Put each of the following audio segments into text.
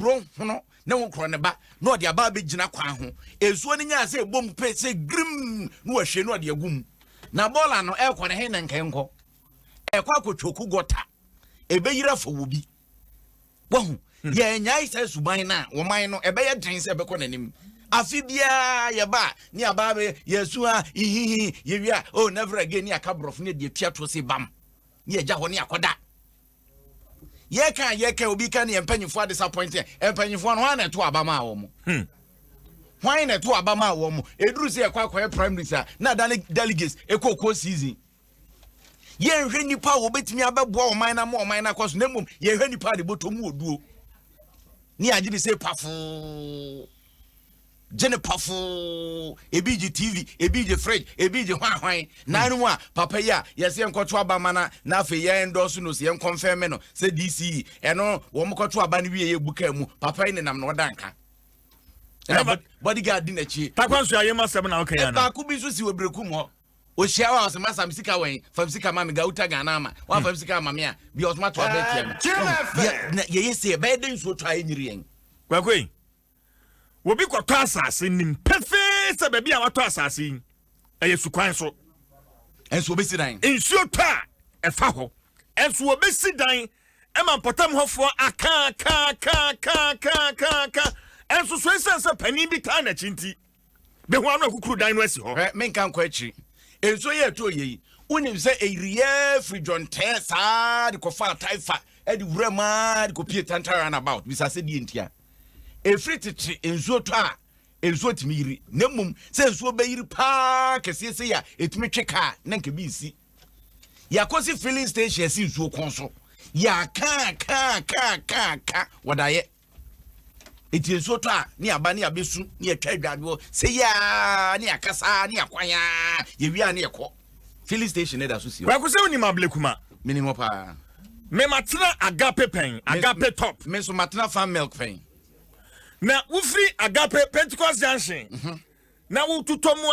bro no na won kro ne ba na odi aba be gina kwa ho esuo ni nya se bom pe se grim na wa hwe na odi agum na bola no e kwone he na nkenko e kwa kotwoku gota e be yira fo wo bi wo ye nyai se suban na wo man no e be ye den se be kɔ nanim afi bia ye ba ni aba be yesu a hihi ye wia oh never again ni akabrof ne de tua to se bam ni eja ho ni akoda ye kan obi kan ye mpanyifo disappointed mpanyifo no na to abama a wo mo why na to abama a wo mo eduru se ekwa primary sa na delegates ekoko season ye hwe nipa wo betimi abeboa o man na mo man na kwaso na mum ye hwe nipa de botomu oduo ni agye se pafo jene pafo ebiji TV ebiji fridge ebiji hwan na anu a papa ya yese enkoto abama na afi ye endorse no se en confirm no se DC eno wo mkoto aba ne wie ye buka mu papa ni nam no danka bodyguard na chi takwanso ayema 7 na okay na ba ku bi so si obreku mo o share wa sama sam sika wen fam sika ma me ga uta ga na ama wa fam sika ma me a bi automatic abet ya ye yese be den so to ayi nyiri yen kwakoi wo bi kwato asase nim pefe se be bia wato asase eyesu kwan so enso be sidan ensuo ta e fa ho enso obe sidan e ma potam hofo aka enso so sense pani bi ta na chinti be ho anu akukuru dan no asi ho men kan kwa chi enso ye to ye unim se area free John Tessa de ko fa taifa e di wurama de ko pie tantara about bisa se die ntia e free titi enso to a enso timi yiri nemum se enso be yiri pa kese se ya etimi tweka na nke bi si ya kosi filling station si enso konso ya ka wadaye eti enso to a ni aba ni abesu ni atwa adwado se ya ni akasa ni akwanya ye wi a ni ekọ filling station da so si wa ko se oni mablekuma minimum pa me matena agape pen agape top me so matena farm milk pen na ufri agape Pentecost Junction na wututomu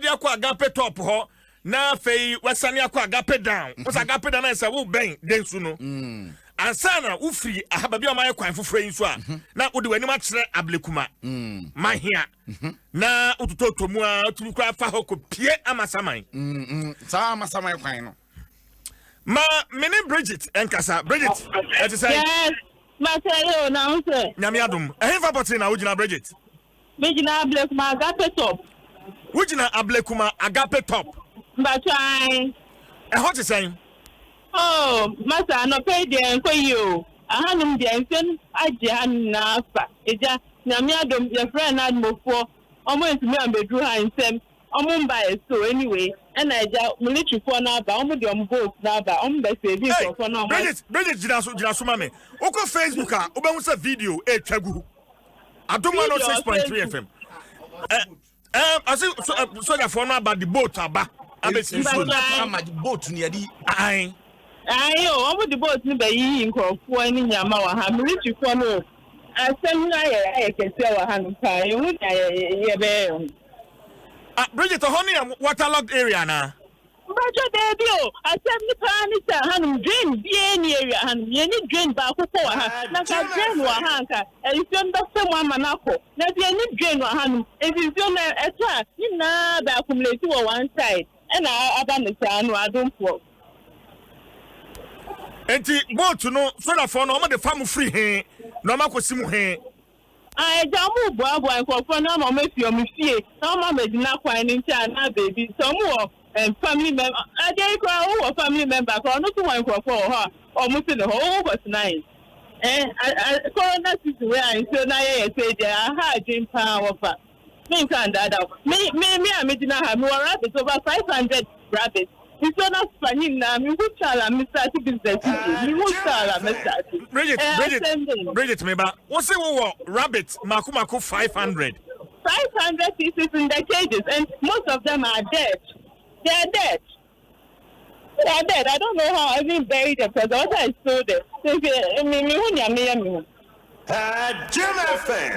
de akwa agape top ho na fei wasane akwa agape down was agape down na say wo ben densu no ansana ufri ahababi o maye kwan foforo yin so a na wode wani ma kire ablekuma mahia na ututotomu a tulukwa fa ho ko pie amasaman sa amasaman kwan no ma mini Bridget enkasa Bridget it is yes Mateo na unse nyame adom ehfa potin na wugina Bridget Wugina ablekuma agape top wugina ablekuma agape top mbachai hot is saying oh masa no pay de enkoyi o ahanum de enfen age han na fa eja nyame adom your friend admofo omo ntimi ambedru han nsem omo mba so anyway and eja military for na ba omo de ombo na ba omo be se bi for na Bridget jira so mame oko Facebook a obehu se video e twagu Adom 106.3 FM so ya for na about the boat aba abesi so ama the boat ni adi ayo omo the boat ni be yi nkofo ani nyama wa ha military for no asem na ye kese wa ha npa ye hu ye be Bridget honey waterlogged area na Bajo debio asem ni panita hanum drain bi any area hanum ye ni drain ba akoko wa ha na ka drain wa ha nka efio ndo se mo amanako na bi any drain wa hanum efio na eta ni na ba accumulate wa one side na aba ne sa no adompo enti boat no so da for no mo de fam free he no makosi mu he jamu boabo nkofo na ma mafio me fie na ma medina kwan ni ntia na baby so mo family member adey kwa wo family member ko no to wan nkofo ho o mo se ne ho was nice corona season where I so na ye say there ha dream pa wofa me kan dada me medina ha me rabbit over 500 rabbits. So not funny now. Me who tell me start business. Me who tell me start. Bridget, me ba. What's it? Rabbits, maku 500. 500 pieces in the cages, and most of them are dead. They are dead. I don't know how I even buried them because what I saw them.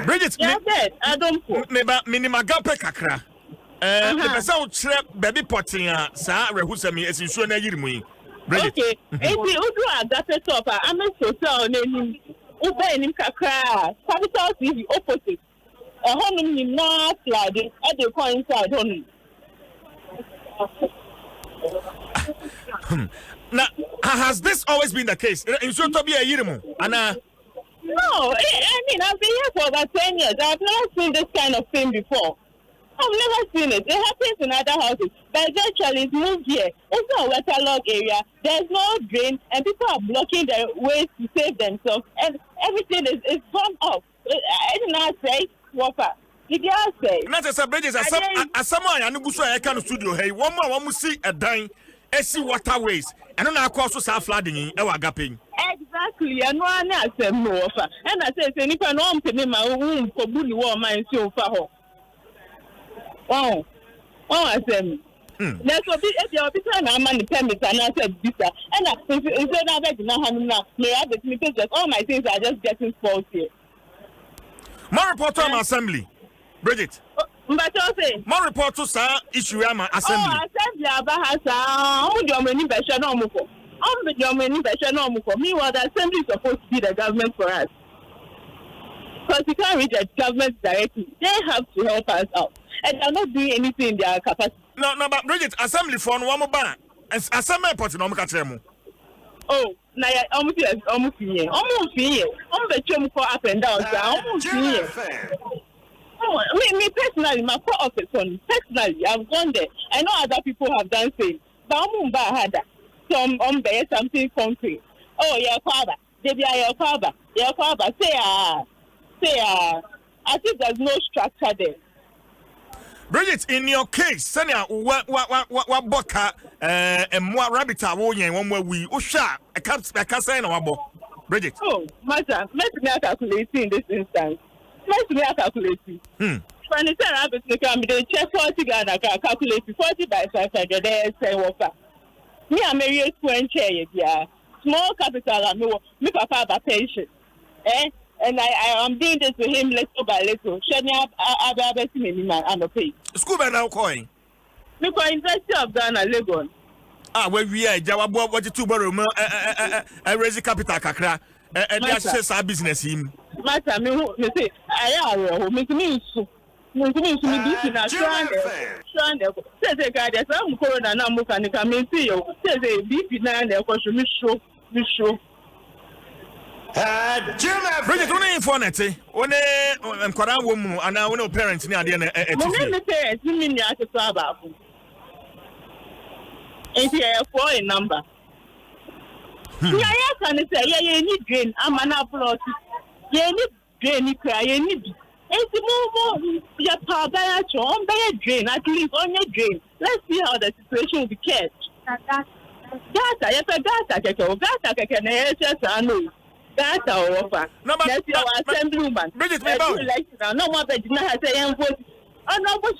Bridget, they are dead. I don't know. Me ba minima gape kakra. The person who trap baby potting sa rehusami esinsuo na yirimu yi. Okay. Enti udu agape top I'm so so name ube nim kakra capital TV opposite honum ni na flooding at the point inside honum. Now, has this always been the case? In short, to be a yirimu, Anna. No, I mean I've been here for about 10 years. I've never seen this kind of thing before. I've never seen it. It happens in other houses, but eventually it's moved here. It's a waterlogged area. There's no drain, and people are blocking their ways to save themselves, and everything is gone off. I did not say, Whopper. Did you say? Not as a bridge as someone I know I can studio. Hey, one more see a dime, see waterways, and then I cross to flooding in our gapping. Exactly, and one has a no offer. And I said, if I know to my room for bully war, my so far. Oh, I said, let's go. If you're between our money permits, and I said, visa, and I said, I beg now, may I be because all my things are just getting spoiled here. More report on assembly, Bridget. But I say, more report to sir issue assembly. Oh, assembly about has your many version no more. Your many version no more. Meanwhile, the assembly is supposed to be the government for us. Because we can't reach the government directly. They have to help us out. And they're not doing anything in their capacity. No, but Bridget, assembly for one more ban. Assembly report no more. Oh, now almost here. Almost here. The chum for up and down. Almost here. Oh, me personally, my core office on personally, I've gone there. I know other people have done things. But I'm had some something concrete. Oh, yeah, father. They be your father. Your father. Say, I think there's no structure there. Bridget, in your case, Sanya, what boka and more rabbit are one where we usha a can't say no abo. Bridget. Oh, matter, let me calculate in this instance. Let me calculate. When it's a rabbit, they check 40 Ghana calculate 40 by 500. They say, Whopper. Me, I'm a square chair, yeah. Small capital, and me, papa, have patient. And I am doing this to him little by little. Shania, I've seen man, I'm okay. School by now coin. Look, University of Ghana, Legon. Where we are, Jawabo, what you two borrow, I raise the capital, Kakra, and that's our business him. Master, me say, I are, make me so. Make me so, me this in a strand. Says a guy that's I'm calling and I'm looking at me, see you. Says a beefy nine, there, because you show. Bridget, only informative. Only Quran woman, and now no parents near the end. Parents, you mean you have to solve up. If you have a number. Yeah, can say, yeah, you need drain. I'm an upload. You need drain, you cry, you need. It's more your power by a drain, at least on your drain. Let's see how the situation will be kept. Gata, yes, Gata can just know. That's our offer. No, but that's our assemblyman. Bridget, no more but I say and vote. Oh no, but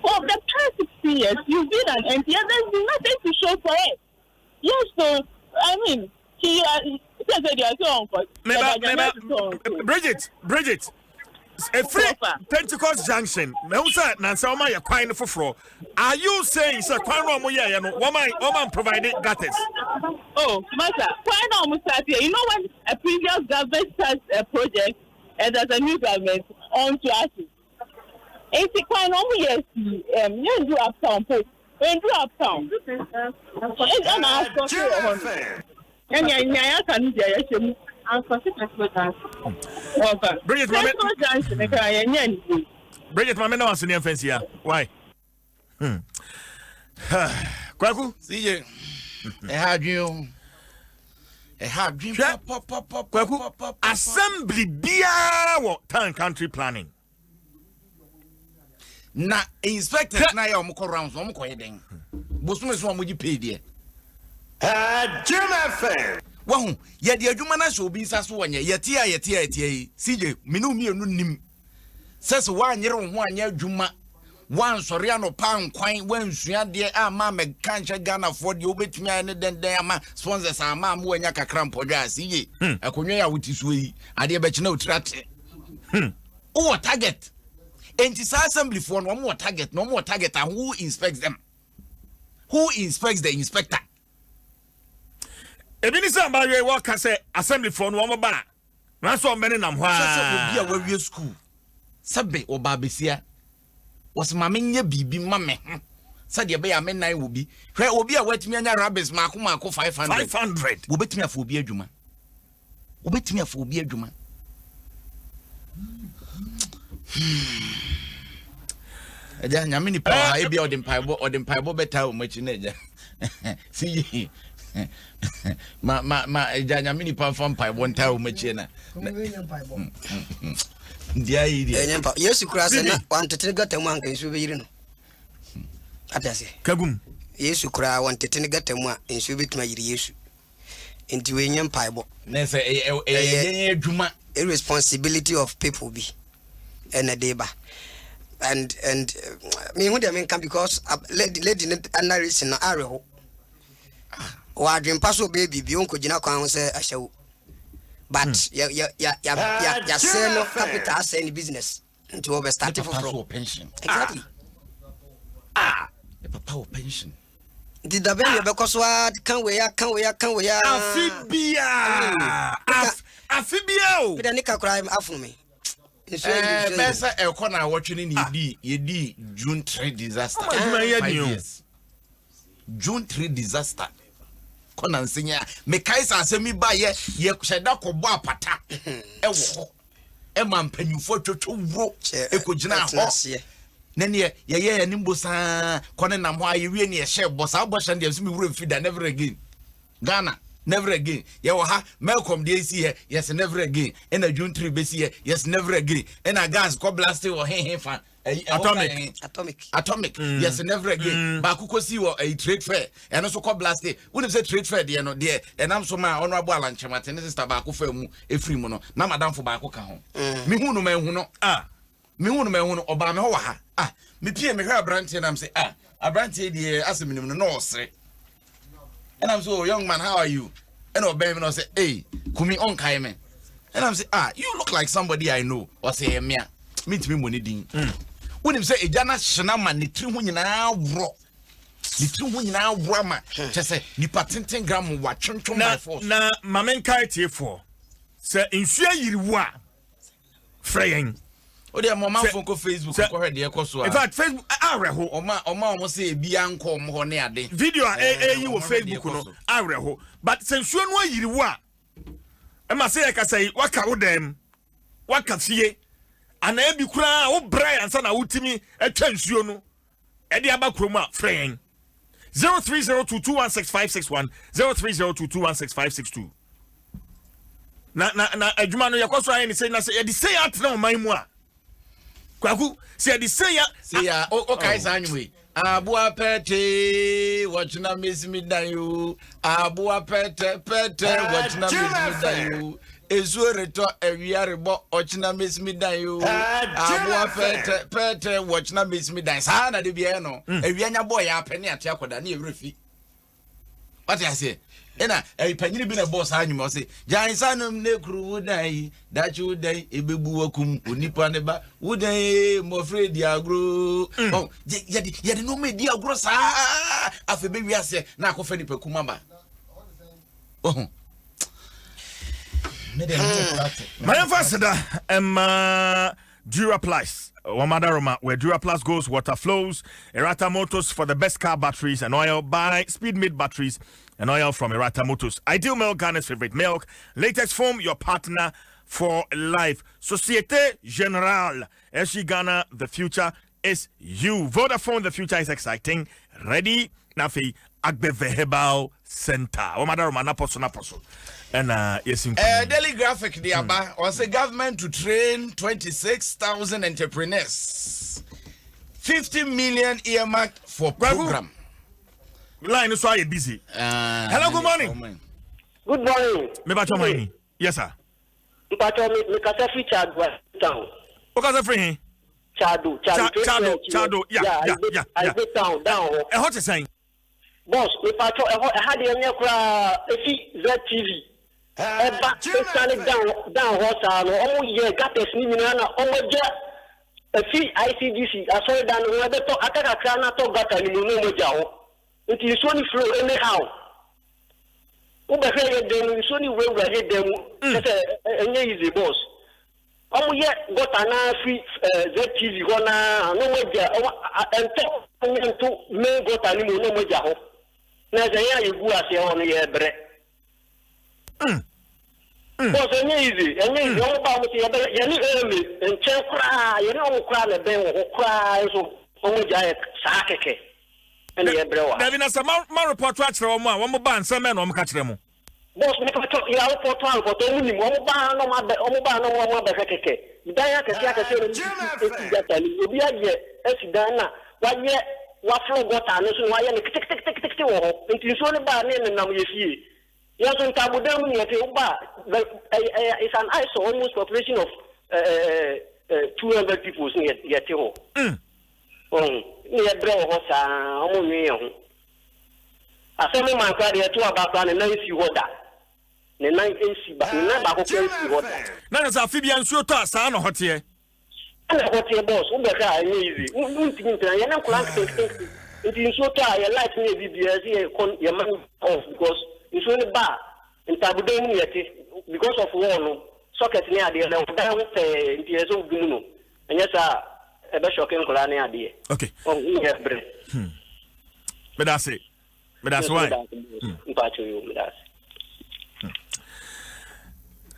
for the past 16 years, you've been an MP, and there's nothing to show for it. Yes, so I mean, he says that Bridget. A free Pentecost Junction. No, sir, Nansama, you're quite for. Are you saying, sir, woman provided gutters? Oh, master, why not almost start here? You know, when a previous government starts a project and there's a new government on to us, it's quite normal, yes, you do uptown, when do uptown. It's an answer. And I can do Bridget, Mamma, no answer fence here. Why? Kwaku, CJ. A hard dream. Kwaku, assembly beer town country planning. Na inspector na ya omko rounds omko heden. Bosume so amoji pay there. Jim FM. Wahu, ye de adwuma na so bi nsa so wonye yetia CJ minu mienu nim sese wa nyere ho anya adwuma wan sori ano pan kwan wan sua de ama me kanche Ghana for de obetumi ane den ama sponsors ama am wanya kakra mpodwa CJ akonwe ya wotiso yi ade be kina utrate o target enti assembly for no more target and who inspects them? Who inspects the inspector? Ebini say about we work as assembly for no more ba na so mbene nam hwa so obi a wawie school sabe obabesia was mama nya bibi mame sade be ya mennan obi hwe obi a watimi anya rabbits mako 500 wobetimi afọ obi adwuma eja nyame ni pa e bia odin paibo beta o machi na eja si ma eja nyame ni pa fam paibo nta o machi na dia yi dia nyampa yesu krasa na wantete gatamu anka nsu be yiri no atase kagum yesu kra wantete ne gatamu a nsu be tuma yiri yesu enti we nyampa paibo na say e adwuma irresponsibility of people be and a deba and me who dem can because lady narration na areho wa dream paso baby bi onko gina kwan ho say ahyewo but ya say no capital say any business into over starting from pension exactly the papa pension did the baby be cause what can we ya afibia o we dey nika crime afu me besa ekona watching ni yedi June 3 disaster. June 3 disaster. Kona nsenya me kaisa asemi ba ye sheda kobo apata ewo ho e ma mpanyufo twotwo wuro ekogina ho na ne ye nimbo sa kone nam ho aye wie ne ye hye bosa bo hye ndem so me wuro mfida never again Ghana never again. Yawaha, Malcolm DC here, yes, never again. And a June 3 BC here, yes, never again. And a gas co blasted or fan. Atomic, yes, never again. Bakuko see or a trade fair, and also co blasted. Wouldn't say trade fair, dear, no, dear, and I'm so my honorable and Chamatin, this is tobacco film, a free mono, now Madame for Baco home. Me who no man who no, me who no man who Obama, me peer me her branch, and I'm say, a branch, dear, as a minimum, no, say. And I'm so young man, how are you? And baby no say, hey, kumi on kaime. And I'm say, you look like somebody I know. Or say, me to me money ding. When him say, Ejana shanama ni tri hu nyina wro. Ni tri hu nyina wro ma. Just say, ni patenten gram wa chonchon by force. Na mamen kai tie for. Say insua yiriwa. Freyen. O de mama phone ko Facebook ko hwede e ko so. In fact, Facebook areho. Oma say bia nko mo ho ne ade. Video yi wo Facebook no areho. But sensuo no yiriwa. E ma say ka say waka wo dem. Waka fie. Ana e bi kura wo bra ansa na wutimi etwa nsuo no. E de aba kroma freyen. 0302216561 0302216562. Na adwuma no yakoso ayi ni say na say e di say at na o man mu a. Kwaku say the say ya o kai sanwe abua pete watchna miss me dan you abua pete watchna miss me dan you ezureto ewiarebo watchna miss me dan you abua pete watchna miss me dan sa na de bia no ewianya boy ya pene ate akoda na evrefi what I say ena panyini bi na boss anyum o say jansanum ne kru dai dachu dai ebebu wakum onipa ne ba wudai mo afraid agro oh ye no me di agro sa afa be wiase na akofa nipa kuma ba oh me dem my ambassador Duraplast Wamadaroma, where Duraplast goes, water flows. Erata Motors for the best car batteries and oil. Buy Speedmate batteries and oil from Erata Motors. Ideal Milk, Ghana's favorite milk. Latex Foam, your partner for life. Societe Generale, SG Ghana, the future is you. Vodafone, the future is exciting. Ready? Nafi Agbeve Herbal Center. Wamadaroma, Naposo. And yes, Daily Graphic the Aba was a government to train 26,000 entrepreneurs. 50 million earmarked for program. Line is why busy. Hello, good morning. Good morning. Me bacho mine. Yes, sir. Me bacho me kasa free Chado town. O kasa free? Chado. Yeah. I go down. E hot saying. Boss, me bacho e had the nyakura efi ZTV. Eba stand down horse no omo ye gates ni nyina na omo je efi ICDC asori dan no be to akaka kra na to gata ni no mo ja ho nti so ni flow anyhow Ube here dem so ni we here dem say enye easy boss. Omo ye got an free ZTV ho na no media ento me got ani mo no media ho. Na say ya yigu ase ho no ye bre. Boss enye easy omo ba mo say ye ni emi enche kra ye no kra le ben wo kra so omo ja sa keke. And ye bre wa. David na say ma report wa kire omo a wo mo ba nsem na omo ka kire mo. Boss, me kato ya report one for to muni mo ba no ma keke. Daya keke no gata ni obi aye esidan na wa ye wa flow gota no so wa ye ni tik wo ho. Nti so ne ba ne nam ye fie. Ya so ntabudam ni ye ba it's an ISO almost population of 200 people ni ye te ho. Ni ye bre ho sa omo nwi ho. Asemi man kwa de to aba na isi hoda. Ne nan esi ba na ba ko esi hoda. Na sa afibia nsuo to asa na hote. Ana hote boss, u be ka any easy. Ntimi ntan ye na kula nke. Nti nsuo to a ye light na bibia si ye kon ye man off because nsuo ne ba ntabudo mu yete because of war no socket ne ade na hoda ho pe nti ye so gumu no. Enya sa e be shokin kula ne ade. Okay. Ye bre. But that's it. But that's why.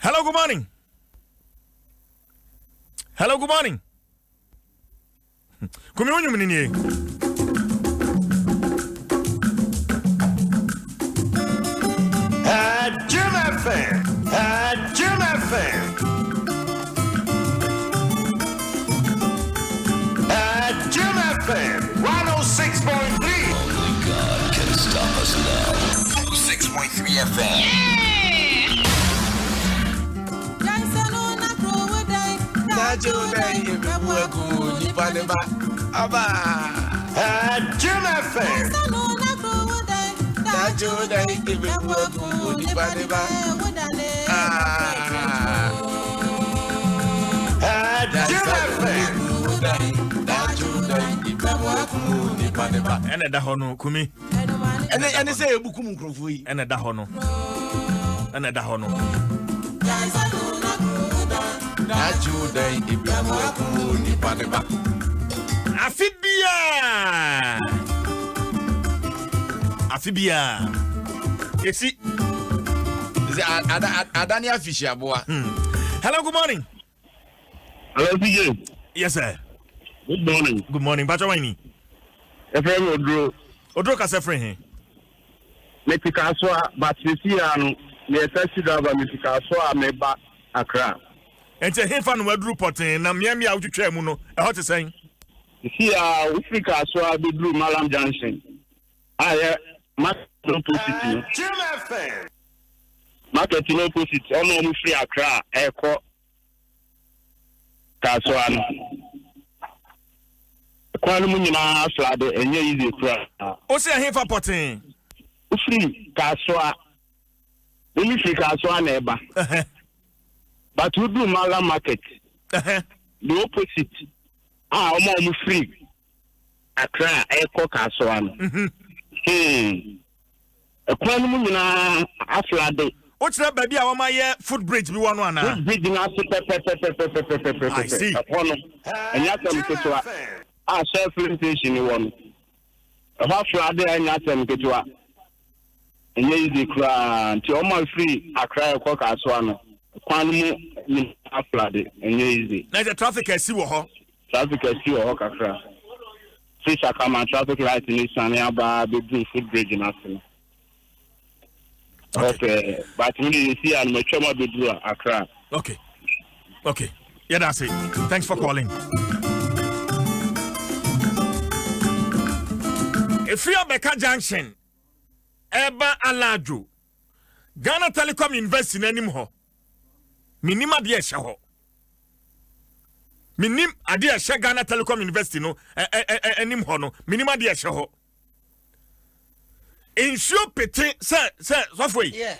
Hello, good morning. Hello, good morning. Kumi onyu mnini. Adom FM. Adom FM. Adom FM 106.3. God can stop us now. 106.3 FM. Adom FM. Ene da hono kumi. Ene say ebukum nkrofo yi. Ene da hono. Ene da hono. Afibia. Yesi. Adani afishi aboa. Hello, good morning. Hello, PJ. Yes, sir. Good morning. Good morning. Bacha wani. Efrem Odro. Odro ka se friend. Metika so but sisi anu me taxi driver metika so ameba Accra. Ente hefa no wadru poten na miami a wotwetwa mu no. E hot sen. Sisi a Ufrika so abedru Malam Junction. Aye market opposite. Adom FM. Market opposite. Ono mu free Accra eko kaso anu. Kwanu mu nyina aflade enye easy kura. O se hefa poten. Ufri kaso Only free kaso na eba. But we do Malam market. The opposite. Omo free. Accra eko kaso anu. Ekwanu mu nyina aflade. O tira baby a wama ye foot bridge bi wonu ana. Foot bridge na so pepe. I see. Ekwanu. Enya tem ketwa. Self station ni wonu. Aflade enya tem ketwa. Enye easy kra nti omo free Accra eko kaso anu. Kwanu mu ni aflade enye easy. Na the traffic esi wo ho. Traffic esi wo ho kakra. Fish akama traffic light ni sane aba be do foot bridge na so. Okay. But we see and my chama be do Accra. Okay. Yeah, that's it. Thanks for calling. If you are Beka Junction, Eba Alaju, Ghana Telecom invest in any more. Minima dear shaho. Minim adia she Ghana Telecom invest no any more no. Minima dear shaho. Insure pete sir software. Yeah.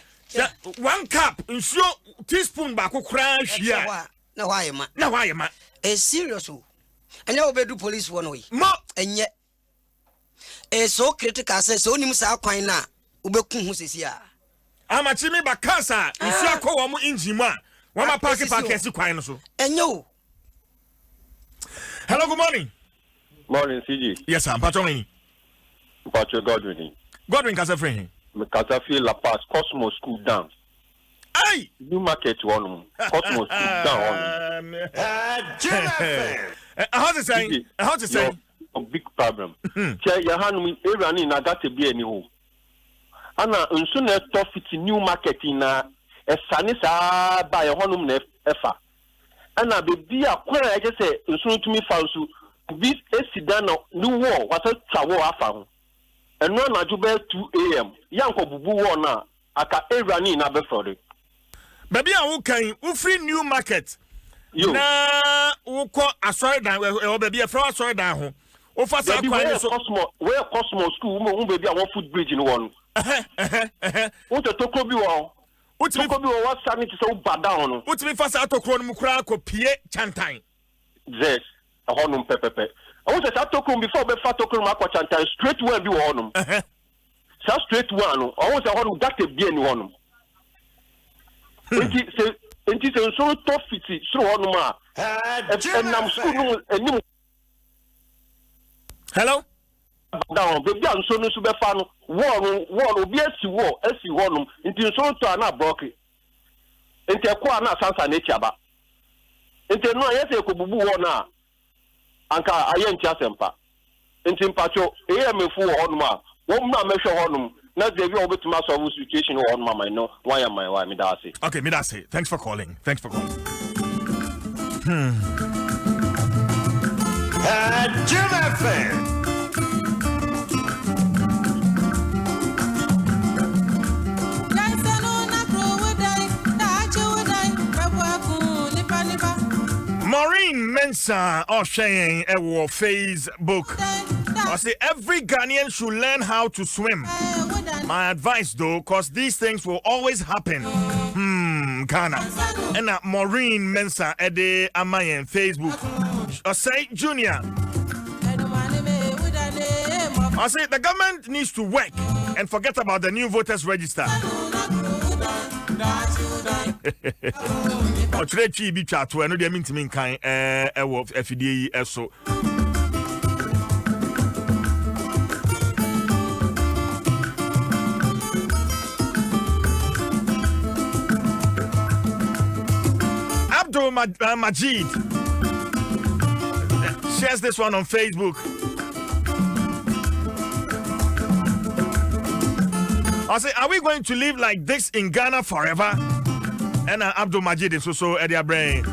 One cup insure teaspoon bako crash here. Na why ma? It's serious o. Anya obedu police one way. Mo Enye. So critical say so nim sa kwan na obeku hu sesi a. Amachimi bakasa isi akọ wo mu injima. Wama park esi kwan no so. Enyo. Hello, good morning. Morning, CG. Yes, sir. Patron. Patron Godwin. Godwin Kasafrin. Mekasafi La Paz Cosmos School down. Hey! New market one. Cosmos School down. How to say? How to say? A big problem. Che ya hanu erani na gate bi eni ho. Ana nso na top fit new market na esane sa ba ya honum na efa. Ana be bi akwa ya se nso tumi fa nso bi esida na new wall wasa twawo afa ho. Eno na jube 2 am. Yanko bubu wo na aka erani na be fore. Baby a wo kan wo free new market. Yo. Na wo ko asori dan e baby e fra asori dan ho. O fa sa kwan so Cosmos school mo baby a one foot bridge no one. Wo to tokro bi wo. Tokro bi wo wa sanity so bad down no. Utimi fa sa tokro no mu kura ko pie chantan. Yes, a honum pepepe. I want to start talking before be fat talking ma kwa chantan straight one bi wo honum. Sa straight one no. I want to honum that be any honum. Enti se so to fiti so honum a. Nam school no enim. Hello? Down baby an so no so be fa no. Wall obi esi honum. Enti so to na block. Enti ekwa na sansa na echiaba. Enti no ayese ko bubu wo na. Anka aye ntia sempa. Enti mpacho mefu wo honum a. Wo na mehwe honum. Na dey be obetuma solve situation wo honum my no. Why am I me da say. Okay, me da say. Thanks for calling. Jim FM. Maureen Mensah O'Shane Ewo Facebook. I say every Ghanaian should learn how to swim. My advice though, cause these things will always happen. Ghana. And Maureen Mensah Ede Amayen Facebook. I say Junior. I say the government needs to work and forget about the new voters register. Today chi bi twa to no dey mintimi kan wo afidie yi eso. Abdul Majid shares this one on Facebook. I say, are we going to live like this in Ghana forever? And Abdul Majid is also at their brain.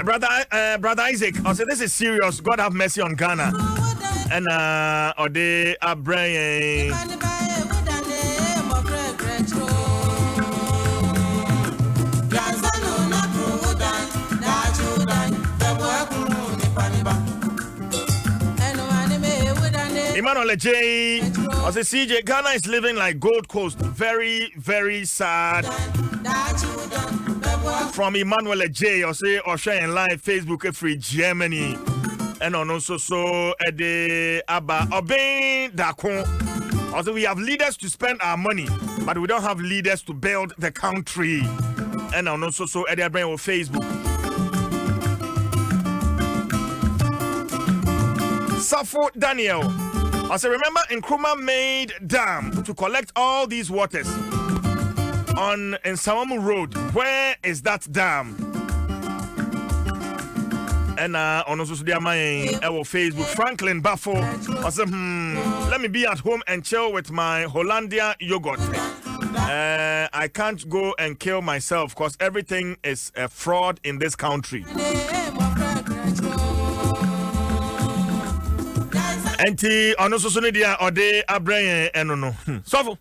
Brother Isaac, I say, this is serious. God have mercy on Ghana. And Ode Abraham. Emmanuel J. I say, CJ, Ghana is living like Gold Coast. Very, very sad. From Emmanuel J. I say, Oshane live Facebook free Germany. And on also so the Abba Obey Dakon. Also, we have leaders to spend our money, but we don't have leaders to build the country. And on also so Eddie Abraham on Facebook. Safo Daniel. I say, remember Nkrumah made dam to collect all these waters on Nsamamu Road. Where is that dam? And on also our Facebook, Franklin Baffo. I said, let me be at home and chill with my Hollandia yogurt. I can't go and kill myself because everything is a fraud in this country. Enti ono so ne dia ode abranye eno no. Sofo.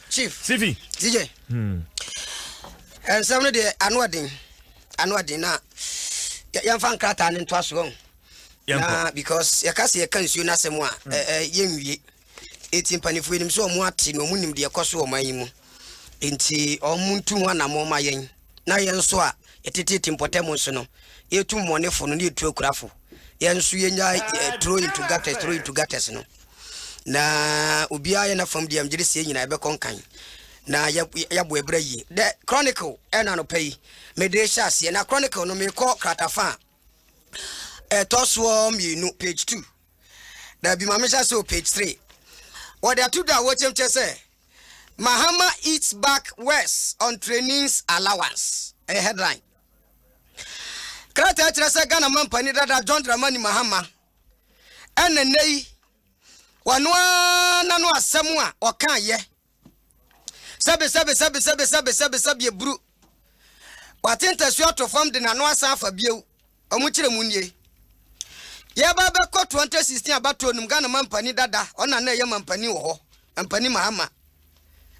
Chief. CV. DJ. Some no de anwadin na yamfa nkrata ne ntoaso ho. Na because yakase yakansuo na asem a yemwie. Eti mpanifo enim so omo ate no munim de yakoso o man yi mu. Enti omuntu ho na mo ma yen. Na yen so a etete timpotemo so no. Yetu monefo no ne etu akurafo. Yansu yenya throw into gutters no. Na ubia ya na from the amjiri nyina ebe konkan. Na ya boebra yi. The Chronicle ena no pay. Mede shase na Chronicle no me call kratafa. Toswo mienu page 2. There be mamisha so page 3. What they are two that watch him say. Mahama eats back west on training's allowance. A headline. Krata trasa Ghana mampani dada John Dramani Mahama. Ene nei wanwa nanu asemwa okan ye. Sabe bru. Watenta so to form de nanu asa afa bieu. Omuchire munye. Ye ba be ko 2016 abato num Ghana mampani dada ona na ye mampani wo ho. Mampani Mahama.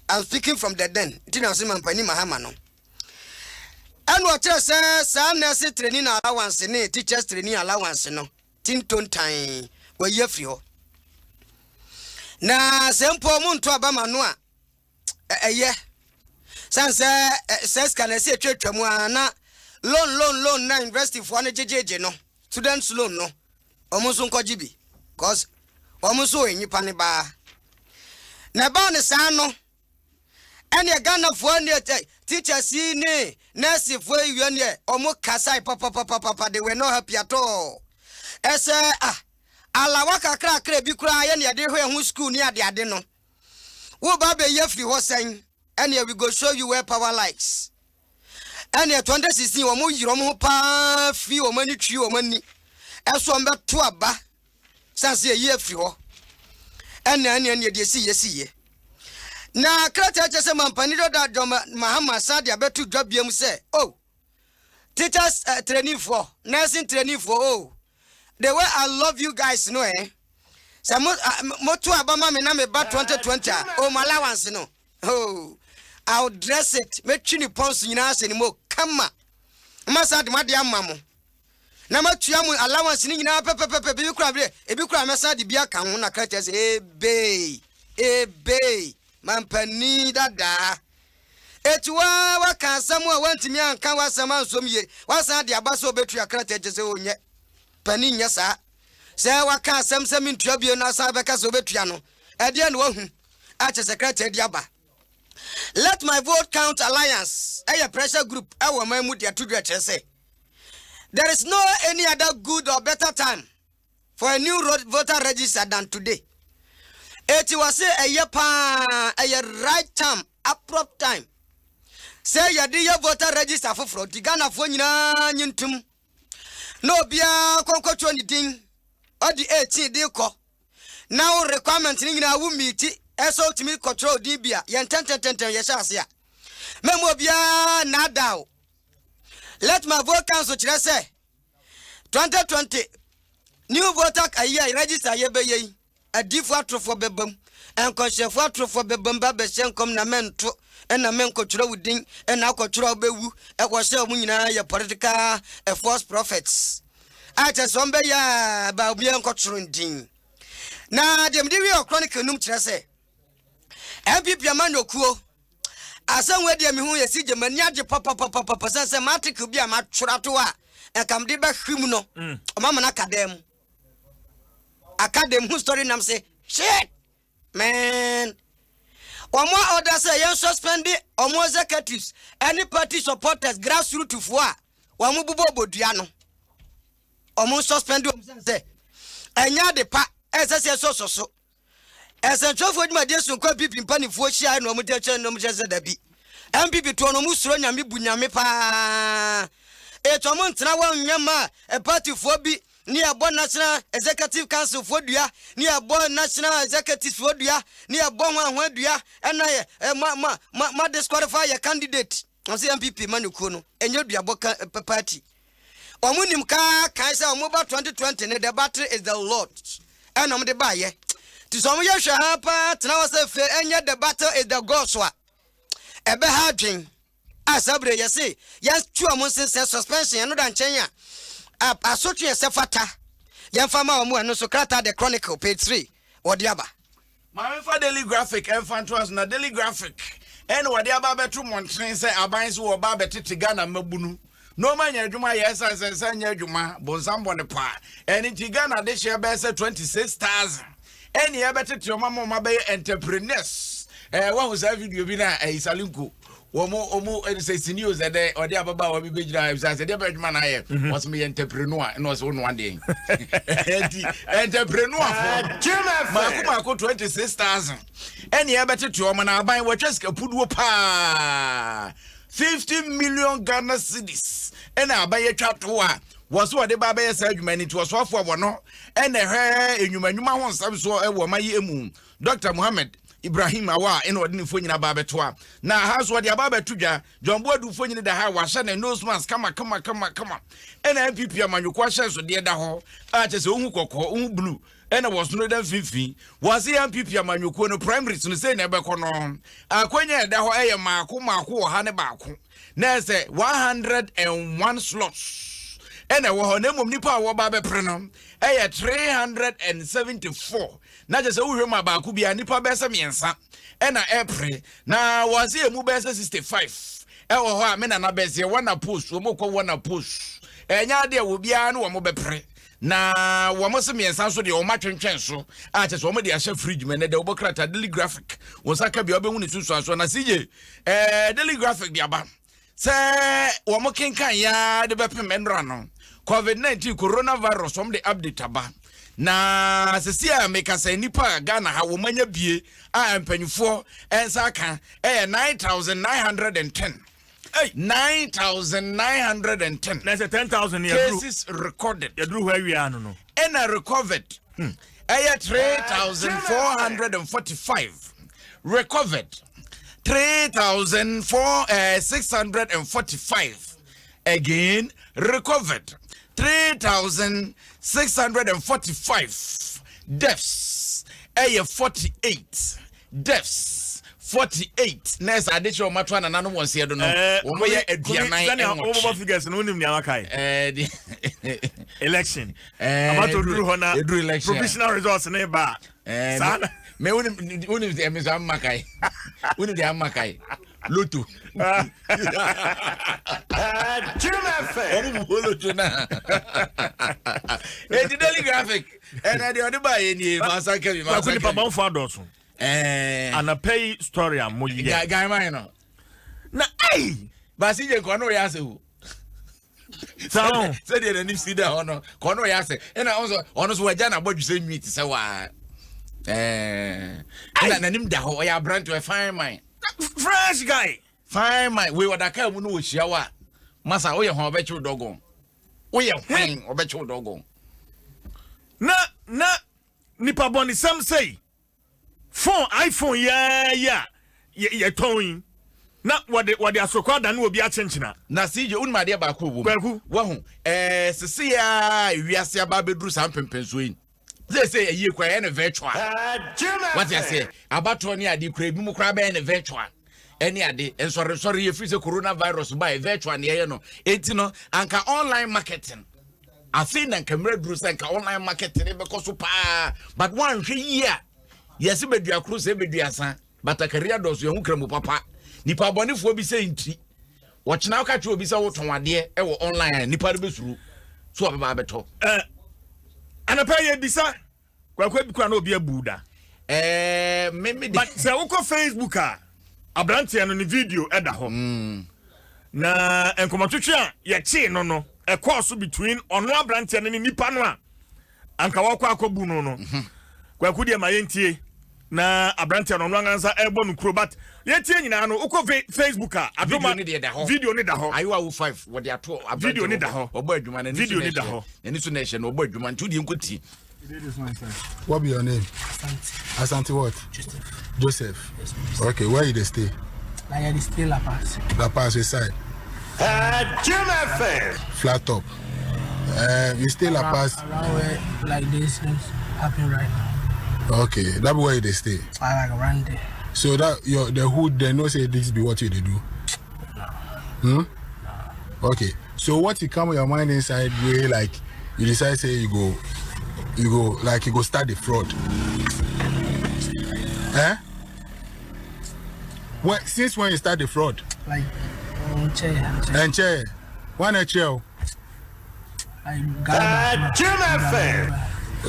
I'm speaking from the den. Tina say mampani Mahama no. And what you say, some nurse training allowance, teachers training allowance, no. Tinton time, where you free. Na, Sempo Munto Abamanoa. Yeah. Sans says, can I say church? Loan, na investing for one JJ, no. Students loan, no. Almost on Kojibi. Cause almost so in your paniba. Naban is no. And you Ghana for one teachers see ne. Nurse for you and ye, omo kasai papa, they were not happy at all. Alawaka crack be cry and ya de who school near the adeno. Wo babe yefri was saying, and here we go show you where power likes. And here 2016 omo yiromo pa free or money tree or money. As one back to a ba, sans ye yefri ho. And ye see. Na krata chese mampanido da Mahama Sadia betu job yem say, oh, teachers training for, nursing training for, oh, the way I love you guys, no, eh? Samo motu abama me na me ba 2020, oh, my allowance, no, oh, I'll dress it, make chini pons nyina anymore, come, Masad Madia Mamo. Na matuamu allowance ni nyina pepe bi kura bre, e bi kura mesa di bia kan ho na krata say, ebe. Mampani dada etuwa waka samu awantimi anka wasama nsomye wasa de abaso betu akrata jese onye pani nya sa se waka samsam ntua bio na sa beka so betu no ede na wahu ache secretary de aba. Let my vote count alliance a pressure group awo mamu de atudwa chese. There is no any other good or better time for a new voter register than today. It was a right time, appropriate time. Say ya di voter register for fraud. Ghana for nyintum. No bia konko 20 ding. Or the 18 de ko. Now requirement ni na wu meet eso to me control di bia. Yen 10 yesha ya. Memo bia na daw. Let my vote council say 2020 new voter register ye be ye. A different for bebum, and conscious for bebum babeshen come na mento, and a men control within, and now control bewu, and was so munina political a false prophets. I just one ya about being controlling ding. Now, the Mdirio Chronicle num trase. MP Piamano Kuo. As somewhere dear me who you see the maniac papa, sense a matic could be a matratua, and come de back criminal, Mamma Academ. Academy who story nam say shit man or more others say you suspend it or more executives any party supporters grassroots to foa wa mu bubo boduano or more suspend say enya de pa ss so essential for my dear so kwa pipi mpani fo hia no mu teche no mu jese da bi MPP to no mu suro nyame bunyame pa e to mo ntena wa nyama e party fo bi ni abo national executive council for dua ni abo national executive for dua ni abo ho dua ena ye ma disqualify your candidate on say MPP manuko no enye dua bo party omunim ka say omo 2020 ne the battle is the Lord ena mo de ba ye ti so mo ye hwa pa tena wo say fe enye the battle is the God so ebe ha dwen asabre ye say yes tu amon say suspension no dan chen ya asotu yesefata yemfama omo no so krata the Chronicle page 3 wodiaba ma me fa daily graphic enfant was na daily graphic en wodiaba betu montren say abanse wo ba betete Ghana mabunu no man yadwuma yes ansanya adwuma bonsambo ne pa eni tigana de share be say 26,000 eni e betete o mama be entrepreneurs wa hu sa video bi na isalinko omo say news de odi ababa wa bi bejira say de adwuma na ye was me entrepreneur no so no ande entrepreneur mako 26,000 eni e betete o na aban wa twaska puduo pa 50 million Ghana cedis ena abaye twatoa was what the baba yes adwuma to so afo abono ena enwumanwuma ho nsam so e wo mayi emu Dr. Mohammed Ibrahim Awa ena odini fo nyina baba toa na ha so de baba tudwa Jombo adu fo nyina da ha wa hye na nose mask kama ena MPP amanyoko hye so de da ho a chese ohu kokko ohu blue ena was no dan fifi was MPP amanyoko no primaries no say na ebekọ no akwanya da ho eye maako ha ne baako na say 101 slots ena wo ho na mom nipa wo ba be pre no eye 374 na je say wo hwema baako bia nipa be se miensa ena epre na was emu be se 65 wo ho a me na be se wana post wo mokọ wana post enya de wo bia no wo mo be pre na wamose miensa so de o matwentwen so a che so o de ahye fridge me ne de obokrata daily graphic wonsaka bia obehu ne susu so na sije daily graphic bia ba se wamo kenkan ya de bepem enra no covid-19 coronavirus om de update aba na sesia meka se nipa Ghana ha wo manya bie a empanyufo ensa kan 9,910 9,910. That's a 10,000 cases recorded. You drew where we are, no. And I recovered. 3,445. Recovered. 3,645. Again, recovered. 3,645. Deaths. 48. Deaths. 48 next additional matwa na nanu won se do no wo mo ye aduanan over figures no nim ni amakai election about to do hona provisional results na ba sana me unim de emisa amakai unim de amakai loto loto na the daily graphic and the other by ni masaka bi masaka pa bon for adoso and a pay story am mo yi guy man no na basi je ko no ya se hu salon se de na nipsi da hono ko no ya se na ono so waja na bodwu se nwiti se wa na nim da ho ya brand to a fine man fresh guy fine man we wadaka mu no ohia wa masa wo ye ho obechi dogon wo ye hwen obechi dogon na nipa boni sam say phone iPhone ya towing na what the asokwa da na obi achenchina na sije unma de ba ko wo hu sese ya wiase aba bedru sam pempenso yi say ye kwa ya na virtual what you say abato ni ade kura bi mu kura ba na virtual any ade sorry ye free say coronavirus by virtual na ye no enti no anka online marketing I think na camera dru say anka online marketing be ko so pa but one hwe yi a yes bedua kru se bedua san batakaria doso ye hu kramu papa nipa bonefo bi se nti wochina ka che obi se woton ade e wo online nipa be suru so ababa beto anapa ye bisa kwa bi kwa na obi abuda meme but se woko Facebook a abrantia no ni video eda ho na enkomatwetwe a ye che no e course between ono abrantia no ni nipa no a anka wako akobu no kwa kudi ma yentie na abrantia no nwangansa ebo no kro but yetie nyina no uko Facebook a adoma video ni da ho ayo 5 wo de ato video ni da ho obo adwuma na video ni da ho eni so na ehye no obo adwuma ntudi enkoti. What be your name? Asante what? Joseph. Yes, okay, where you dey stay? I dey stay La Paz. La Paz side. Jim FM. Flat top. You stay La Paz. Around where like this things happen right now. Okay, that be where you dey stay. Like around there. So that the hood they know say this be what you dey do. No. Okay. So what you come in your mind inside way like you decide say you go like you go start the fraud. Since when you start the fraud? Like chair. And chair. One a chill. Jim FM.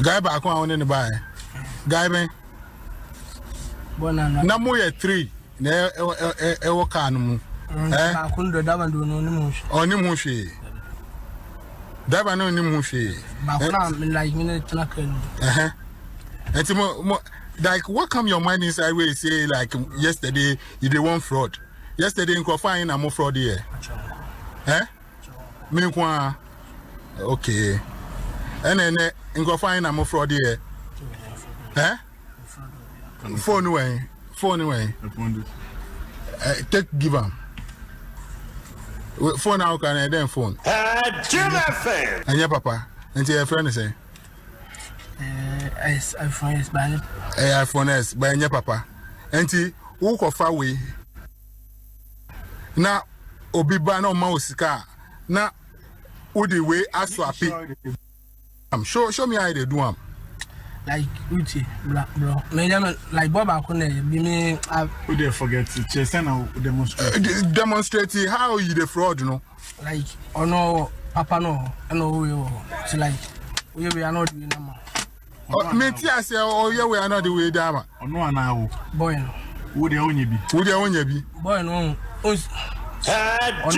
Guy back one in the buy. Guy ben. Namu ye 3. Ne ewo kanu. Akundo daba ndo no nimushi. Oni mushi. Daba no ni mushi. Bakuna like minute tanaken. And like what come your mind inside where you say like yesterday you did one fraud. Yesterday in Crawford I'm fraud here. Me kwa okay. And then in Crawford I'm fraud here. Phone away. Take give him. Phone now can I then phone. Jim FM. And your papa. And your friend say. iPhone S by iPhone S by your papa. And who go far away. Now obi ba no mouse car. Now who the way as swap it. Show me how they do am. Like Uchi, bro. Like Bob Akune, be me. Who they forget to chase and demonstrate. Demonstrate how you the fraud, you know. Like, oh no, Papa no, I know who you. So like, we are not doing no. Me tia say, oh yeah, we are not the way down. Oh no, now. Boy no. Who they only be? Who they only be? Boy no. Jim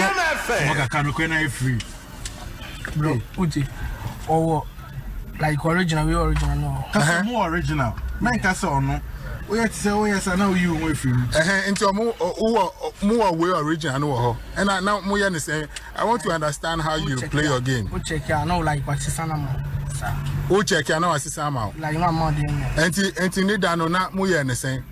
FM. Moga kanu kwena free. Bro, Uchi. Oh. Like original, we original no. More original. Man can say no. We have to say, oh yes, I know you away from. Into more way original no. And now more understand. I want to understand how you play your game. We check ya know like what is anamo. Who check ya know what is anamo. Like no more than. Enti need that no na more understand.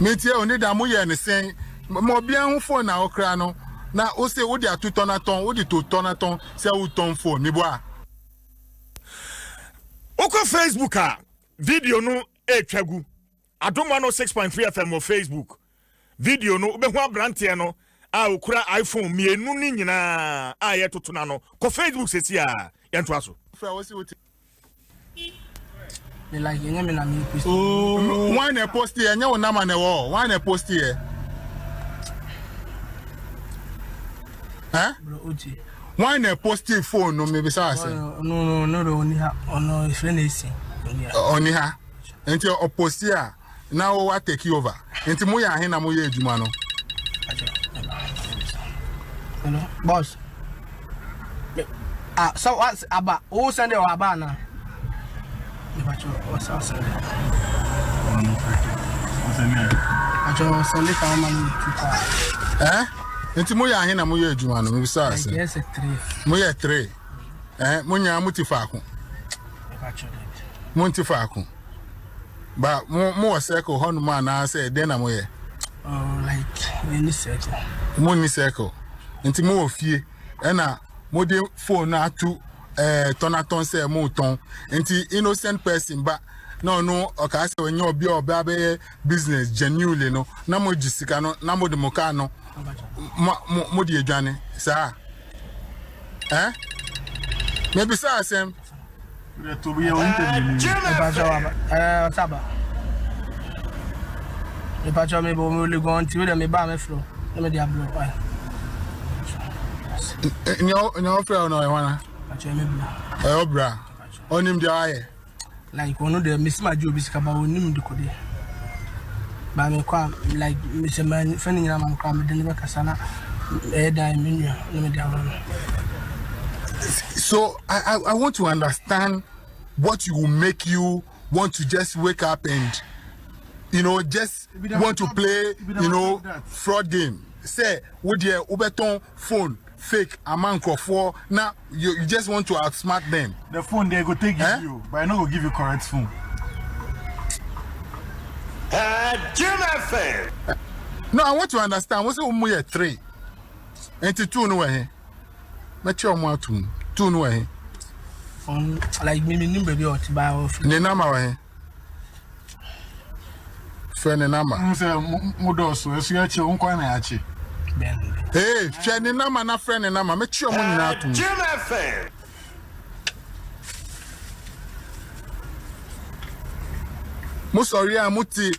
Me tie only that more understand. Mo bien phone na okra no. Na o se o di atu tonaton, o di to tonaton, se o ton phone mi boa. Oko Facebook a video no etwagu. Adom 106.3 FM on Facebook. Video no be ho abrante no a okura iPhone mienu ni nyina a ye totona no. Ko Facebook sesi a ye nto aso. Me like you me na me post. Oh, one e post here, nya wona ma na wo. One e post here. Bro, Uchi. Why na post phone no maybe say no only ha ono friend is only ha enti o post here now what take you over enti mo ya he na mo ya adwuma no hello boss so what's about who send you about na what's us send it to man Enti mo ya he na mo ya adwuma no me say ase. Yes 3. Mo ya 3. Mo nya mutifaako. Mutifaako. Ba mo circle ho no ma na say den na mo ye. Oh like any circle. Mo ni circle. Enti mo ofie e na mo de phone na atu tonaton say mo ton. Enti innocent person ba no okay say when you obi be business genuinely no na mo jisika no na mo de mo ka no mo di adwane sa maybe sa asem to be on interview saba e pa cho me bo mo le gon ti we me ba me flow me dia blow nyo flow no e wana pa cho me blow obra onim dia aye like ono de misma jobi sika ba onim de kode ba me kwa like me se man fani nyina man kwa me de ne kasana so I want to understand what will make you want to just wake up and just want to play fraud game. Say with your Ubeton phone fake among for now you just want to outsmart them. The phone they go take you, but I not go give you correct phone. Jim FM. No, I want to understand. What's the 3? And 2 no way. Make sure more 2 no way. Like me baby or to buy off. The number way. Friend number. Mudoso, so you actually won't achi. Hey, friend number na friend number. Make sure money na 2. Jim FM. Mo sorry amuti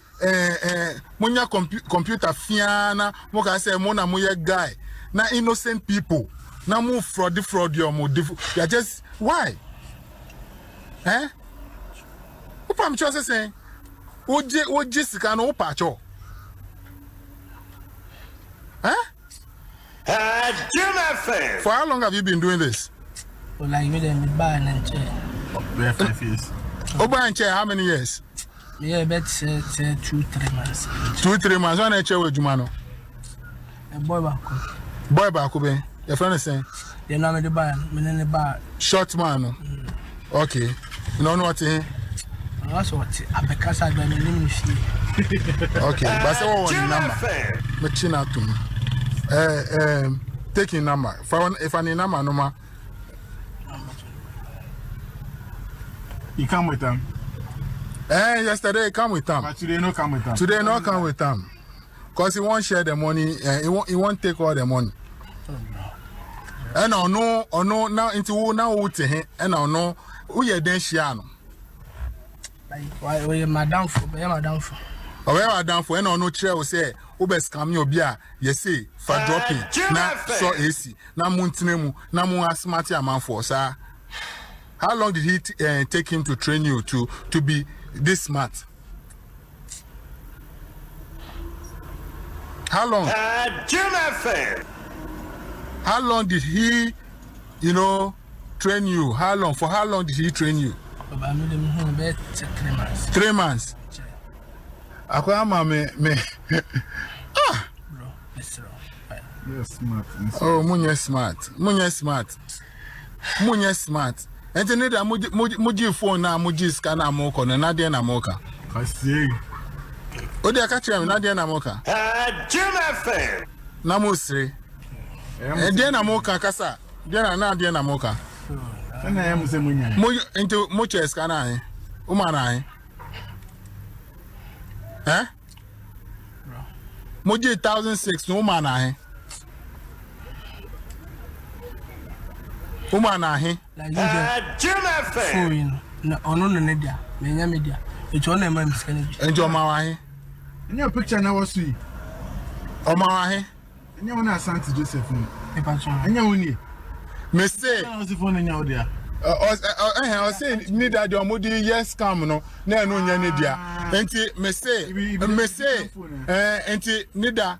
munya computer fiana mo ka say mo na mo ye guy na innocent people na mo fraud you mo you are just why upam cho say oje sika no pacho Jim FM. For how long have you been doing this? Well, like me then buy and chair. We have 5 years. Oba and chair how many years? Yeah, bet say 2-3 months. 2-3 months. When I chair with Jumano? A boy back. Boy back, be. Your friend is saying? You know me the bar, me in the bar. Short man. Okay. You know what he? That's what I because I don't know see. Okay, but say what number? Me china to me. Taking number. If I need number, no ma. You come with them. Yesterday he come with them. But today no come with them. Today no come with them. Cause he won't share the money. He won't take all the money. And no now into now who to him and no who you then share no. Like why you madam for? Why madam for? Where I down for no chair say who best come your beer. You see for dropping na so AC na muntinemu na mu asmati amount for sir. How long did he take him to train you to be this smart? How long? Jim FM. How long did he, train you? How long? For how long did he train you? About 3 months. 3 months. Akwama me. Ah. Bro, it's wrong. You're smart. Oh, Munye smart. And then that muji phone na muji scanner moko na dia na moka. Kasi. O dia ka tell me na dia na moka. Jim FM. Na musre. Dia na moka kasa. Dia na moka. Na ya muse munya. Into muche scanner umana Muji 1006 no umana Umana Jim FM. No, no, media. Media. It's on a man's energy. And your mawahi. In your picture now was sweet. O mawahi. And you want to send to Josephine. And you only. Me say. I was the phone in your there. I say need that your moody yes come no nya enti me say enti nida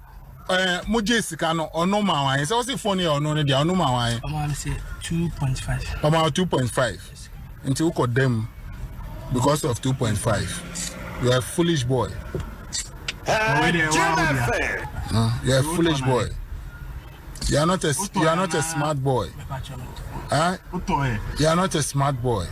moje sika no ono ma wan say o phone ono ne dia ono ma wan I say 2.5 about 2.5 enti we call them because of 2.5 you are a foolish boy. You are a foolish boy. You are not a smart boy. You are not a smart boy.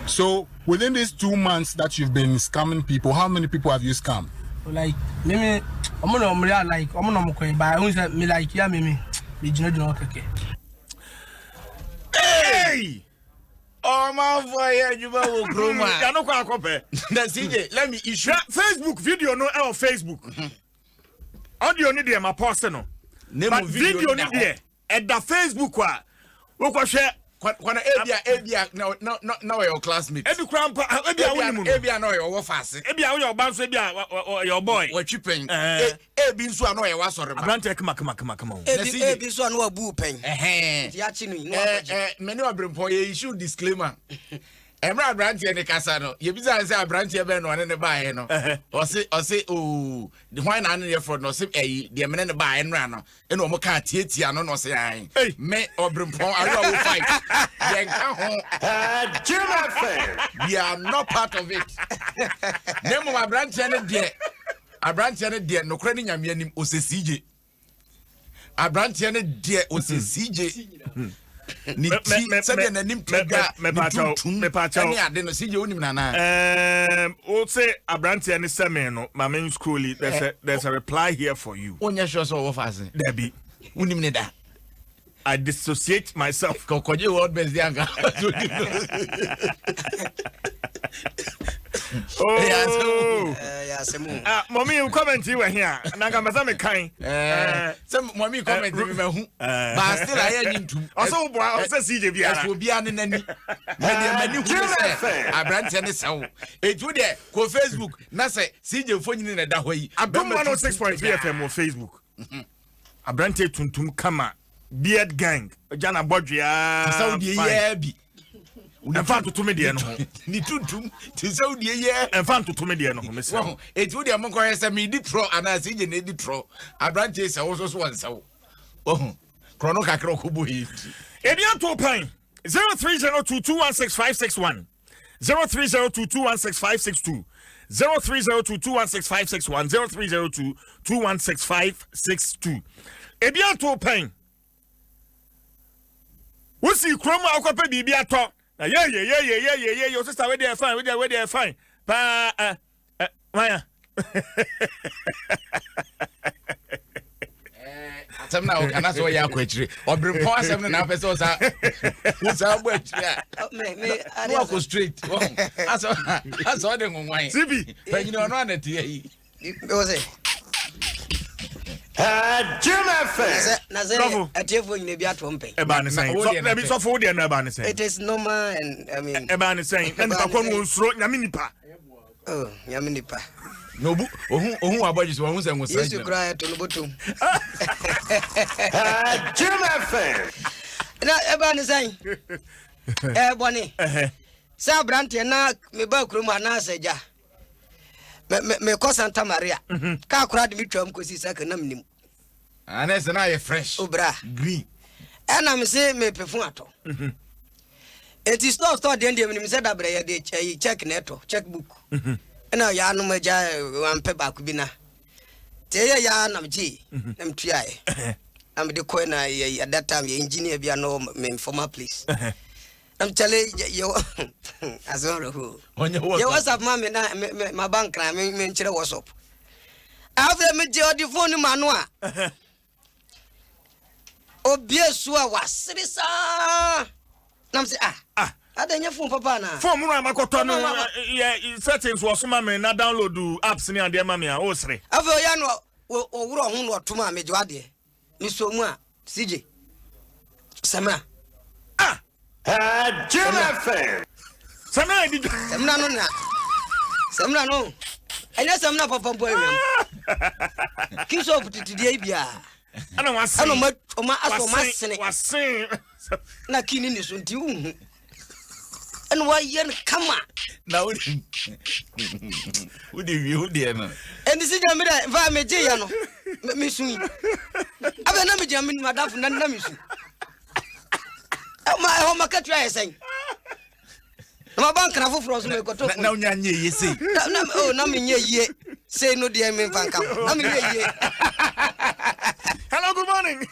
So within these 2 months that you've been scamming people, how many people have you scammed? Like maybe I'm gonna like I'm gonna go by me like yeah me okay. Hey! Oh my boy, you will grow man. You no kwa kope. That's it. Let me issue Facebook video no on Facebook. Audio ni dey my post no. But video ni dey at the Facebook wa. We ko share kwana ebia no your classmate. Ebi krampa ebia wonimu. Ebia no your fast. Ebia wo your banso ebia your boy. We chipen. Ebi nso ano your wasore ba. Abrante come. Ebi so ano abu pen. Ya chi no. Many obrempo ye issue disclaimer. Emra abrante ne kasa no. Ye bisa say abrante be no ne ba he no. O say oh, the why na ne for no say de me ne ba he no no. E no mo ka tietia no say ai. Me obrempo ayo wo fight. Jim FM. We are not part of it. Nemo abrante ne de no kra ni nyame anim o se CJ. Abrante ne de o se CJ. Ni said na nim tega me pacha ani ade no CJ onim na na o say abrante ne seme no ma men school there's a reply here for you. Onya sure so wo fase there be onim ne da I dissociate myself. Kokoje word best dianga. asemu. Mommy you comment you were here. Na ngamba me kan. Some mommy comment me hu. But still I am into. Also boy, also CJ bia. As will be an nani. Me many who say Abrante ne sawo. E ju de ko Facebook na say CJ phone ni na da hoyi. Adom 106.3 FM on Facebook. Abrante tuntum kama beard gang. Jana bodria. Saudi ye bi. Enfant to me de no. Ni tuntum ti Saudi ye. Enfant to me de no me say. E ju de mo ko say me di tro ana CJ ne di tro. Abrante say wo so wan sawo. Oh. Chrono kakro kubu hi. Edian to pan 0302216561 0302216562 0302216561 0302216562 Edian to pan Wusi kroma akopa bibi ato na yeah your sister we dey fine we dey fine pa Maya Some now can I say ya kwetri obrim po asem na pese osa usa agbo atri a me no go straight aso de nwanwan sibi panyi no anati yi o say Jim FM na say atiefo nyina bi ato mpen e ba ne say so be so for de na ba ne say it is normal and I mean e ba ne say na nipa ko no nsuro nyame nipa oh nyame nipa no bu ohun aboji so ohun se ngo sai Yesu cry to no botum Jim FM na eba ni sai boni sa brante na me ba kurum ana saja me ko Santa Maria ka kura de mitwam ko si saka na mnim ana se na ye fresh obra green ana me se me perfume ato it is store de ndem ni me se da bre ye de check neto checkbook na ya no maja wan pe ba ku bi na te ya na mji na mtua e am de ko na ya that time ya engineer bi no me former place am chale yo azoro ho yo WhatsApp ma me na ma bank na me nchire WhatsApp after me je odi phone ma no a obiesu a wasiri sa nam se adanya phone papa na phone mu amakoto no settings wo so ma me na download apps ni ade ma me a o sere afo ya no owuro ho no otoma me jo ade ni so mu a CJ sama Jim FM sama di samna no anya samna papa boy am kiso putidie bia ana wase ana ma aso masene wase na kini ni so nti hu and why yen kama na udi na and this is jamira va meje ya no me sui abe na me jamin madafu na me su ma ho makatwa yesen ma bank na foforo so me koto na unya nye ye sei na me nye ye sei no de me fanka na me nye ye hello good morning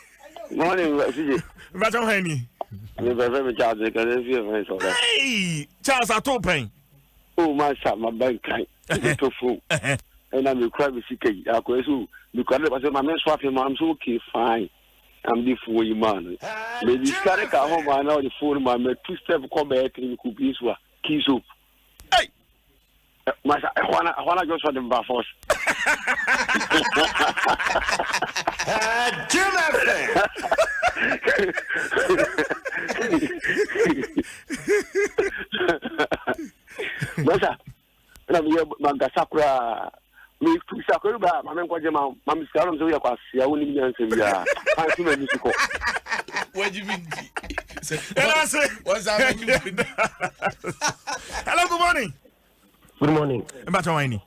CJ Baton Hani me be me charge ka ne fi me so da hey Charles atopen oh my son my bank kai to fu and I'm cry me sikai akwesu me kwa le paso ma me so afi ma am so okay fine I'm the fool you man me di skare ka ho ma na o di phone ma me two step come back ni ku bi so kiso hey Masha, I wanna go for them by force. Jim FM Masha, na me mangasakura me tu sakuru ba mama ko je ma mi saro so ya kwa sia woni mi anse bia an tu me musiko what do you mean what's happening hello good morning good morning Baton Hani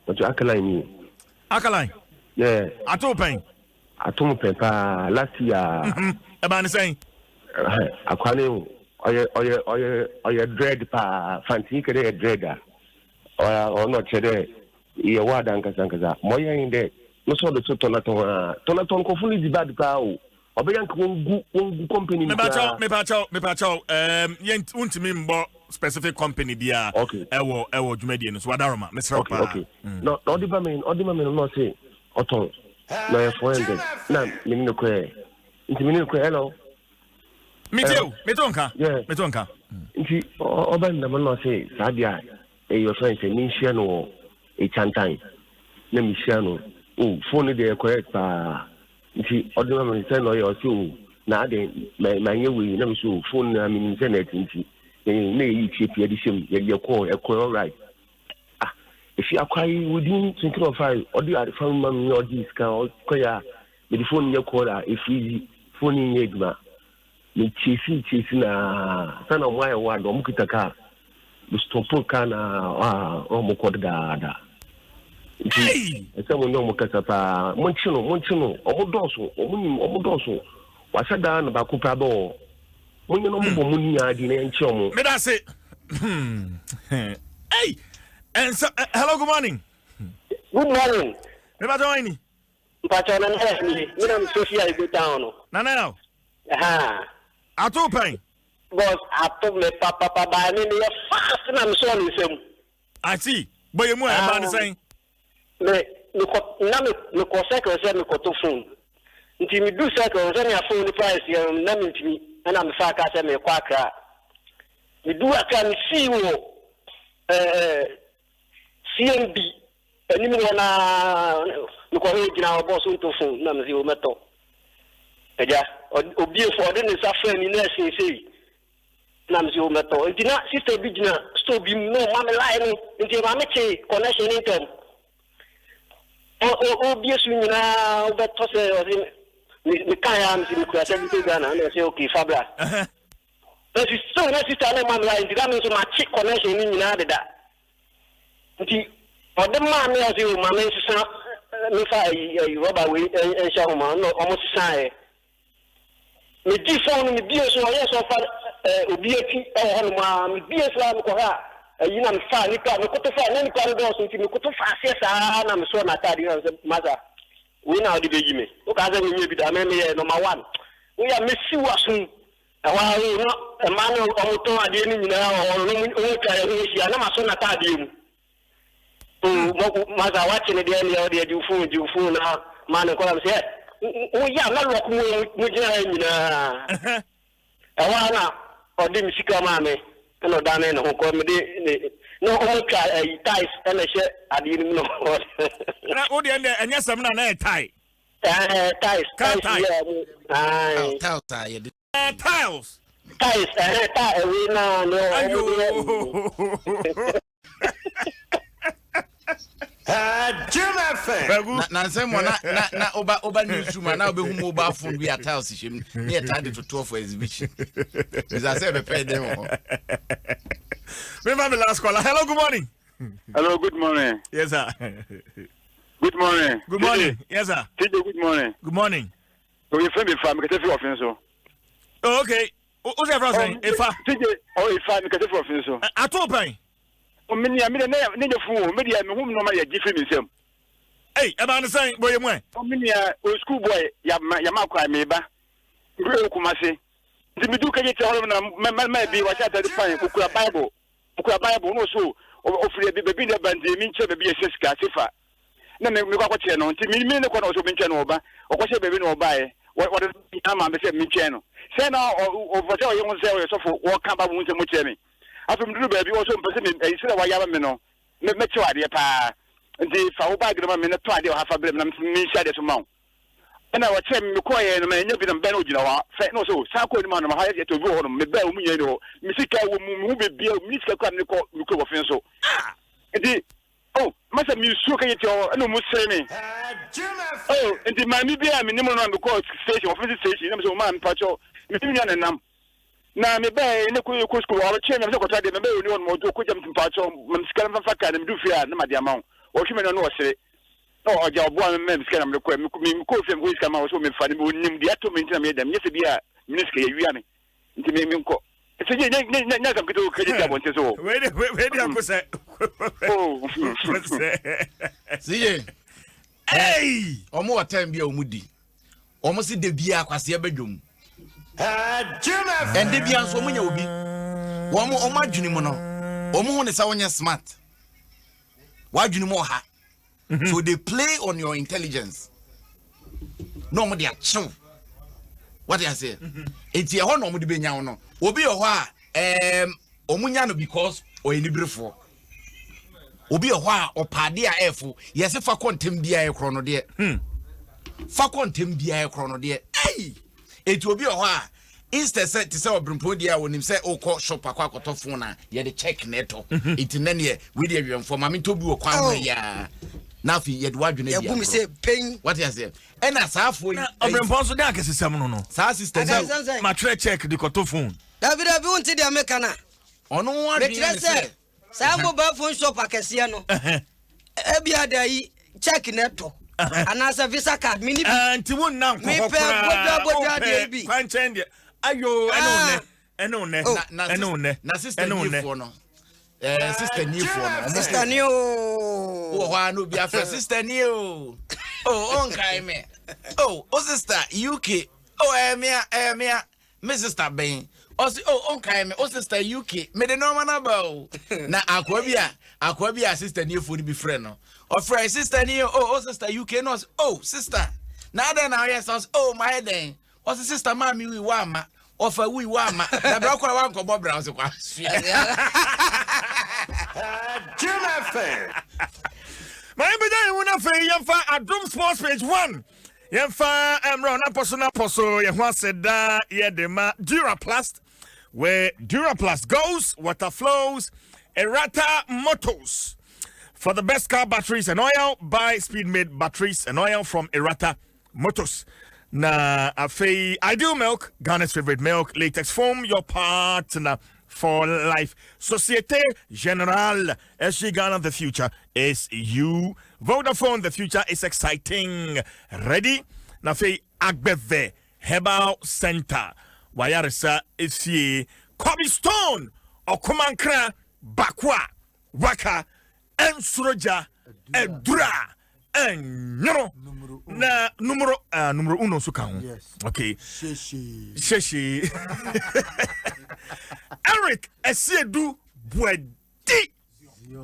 but Akaline yeah atopen pa last year about saying akwane oye dread pa fanti kede dreader or not chere ye wada nkasankaza moya inde no so de tonaton ko funi di bad pa o obeyan ko ngu company me pa chow yent untimi mbo specific company bia ewo dwumadi no so wadaroma mesra pa okay no odiba men no say oton no e friend na minino ko intimini ko hello metonka nti oban na no say sadia e your friend say ni share no e chantan na mishano oh phone de correct pa nti odema me say no yo so na ade manye we na me so phone na me internet nti na yi chip ya di shem ya call all right ah if you acquire within 25 odi are from man no di scan koya the phone ya call if easy phone in edma me chisi na sana why word o mukitaka stop kana o mukod da hey esa mo no mukasa pa monchino omudoso wasada na bakupa bo munye no mo munya di na enchi omo me da say hey and so, hello good morning me ba join mpacho na na ni na msofia go down na now ato pen boss ato me papa ba ni me fast na mso ni sem I see boy mu e ba ni say me ko second say me ko to phone nti me do second say na phone price na me ntimi na me fa ka say me kwa kra me do aka me see wo CMB ni me na me ko he gina boss to phone na me see wo meto eja obi for de ni sa friend ni na sei na me see wo meto nti na sister bi gina store bi no ma me line nti ma me che connection internet obi esu nyina obeto se me kan am si ku asa bi Ghana na say okay fabra but it's so na sister na man line that means my chick connection ni nyina de da nti odem ma me ase o ma me sisa me fa rubber we ensha o ma no almost sai me di phone me bi so yes so fa obi eti ho ma me bi so am ko ha yina mfa ni ka me koto fa na ni ka do so me koto fa asa na me so na tadi na maza we na odi beji me o ka za me bi da me number 1 we ya me si wasun awa no e ma no o to ade ni nyina o ka ya ni si na ma so na tadi mu o maza wachi ne de ni o de ju fu na ma ne ko la se o ya na lo ku mu jina nyina awa na odi mi sika ma me no dane no ko me de no o ka ties na she adi ni no na o de enya sam na tie ties tiles we na no Jim FM na nsem na oba newsroom na obehu mobile phone we tiles shim na yeta to tour for exhibition is I say be pay them me my last caller hello good morning good morning yes sir good morning yes sir TJ good morning so you friend me fam me get offense so okay who's ever saying if TJ if me get offense so atopen me na fu me dia me hum no ma ya gifi me nsem hey e ba na saying boy mu me na o school boy ya ma kwa me ba ngre kumase ndi me du ka je tell na ma bi wa cha ta fine ukura bible no so o free be na bandi mi nche be bi eseska sefa na me kwa che no nti mi ne kwa no so bi nche no ba o kwa che be no ba e wa ama be se mi nche no se na o vote o yun se o so fo wo kan ba mu nche mu che mi afum duru ba bi o so mpese mi e sira wa ya ba me no me che wa de pa nti fa wo ba gre ma me na to ade o ha fa bre na mi sha de so ma na wa che mi ko ye no me nya bi na be no gina wa fe no so sa ko ni ma no ma ha ye to bi ho no me ba o mu nya no mi sika wo mu be bia mi sika kwa ni ko wo fe so nti oh masa mi su ka ye to no mu se mi oh nti ma mi bia mi ni mo no be ko station office station na me so ma mi pa cho mi ti nya na nam na me ba ne ko school wa che me ko ta de me ba oni on mo do ko jam ti pa cho mi sika na fa ka na mi du fi a na ma dia ma o hwe me no sere no oja obo am me sika na me ko mi ko fi me sika ma so me fa ni nim dia to me ntina me dem nyese bia mi sika ye wi ame nti me ko se je nya kam kito ke je jabon te so we dey ko se oh see hey omo wa time bia omudi omo si de bia kwase abadwom Jim FM and de bia so munya obi omo adwuni mu no omo hu ne sa wonya smart wadwuni mu ha so they play on your intelligence no mo dia chew what I say enti e ho no mo de benya no obi ho a omunya no because o enibrefo obi ho a opade a efo yesi fa kontem bia e kro no de fa kontem bia e kro no de ei eti obi ho a instead say to say obrimpo dia wonim say okọ shop akwakoto phone na ye de check neto eti nane we de awemfo ma me to bi wo kwan ya na fi ye de wadwene bia me say pain what you say and asafo obrimpo so de akesesem no sa sister ma check the koto phone David abi wonti de ameka na ono wadwene say sa mobile phone shop akese no ebia da yi check neto anasa visa card mini anti won na me pe boda de bi kwanchen de ayo eno ne na sister Nifo no sister Nifo no sister Neo wa no bia friend sister Neo on kai me sister UK emia me sister Ben on kai me sister UK me de no man about na akwa bia sister Nifo ni bi friend no friend sister Neo sister UK no sister na then now yes my then sister mami we wa ma ofa we wa ma na bra kwa wa nko bobra so kwa Juma fan. My bidai wona fe yemfa Adom Sports page 1 yemfa emro na poso ye ho aseda ye de ma Duraplast where Duraplast goes water flows Errata Motors for the best car batteries and oil. Buy Speedmade batteries and oil from Errata Motors. Na afei Ideal Milk, Ghana's favorite milk, latex foam, your partner for life. Societe Generale, SG Ghana, the future is you. Vodafone, the future is exciting. Ready? Na afei Agbeve Herbal Center. Wayaresa Isi Kobe Stone, Okumankra, Bakwa, Waka, Ensuroja, Edura, and na numero 1 so kan. Yes. Okay. Sheshi. Eric Esiedu Bwedi.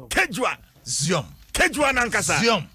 Kejua. Ziom. Kejua nankasa. Ziom.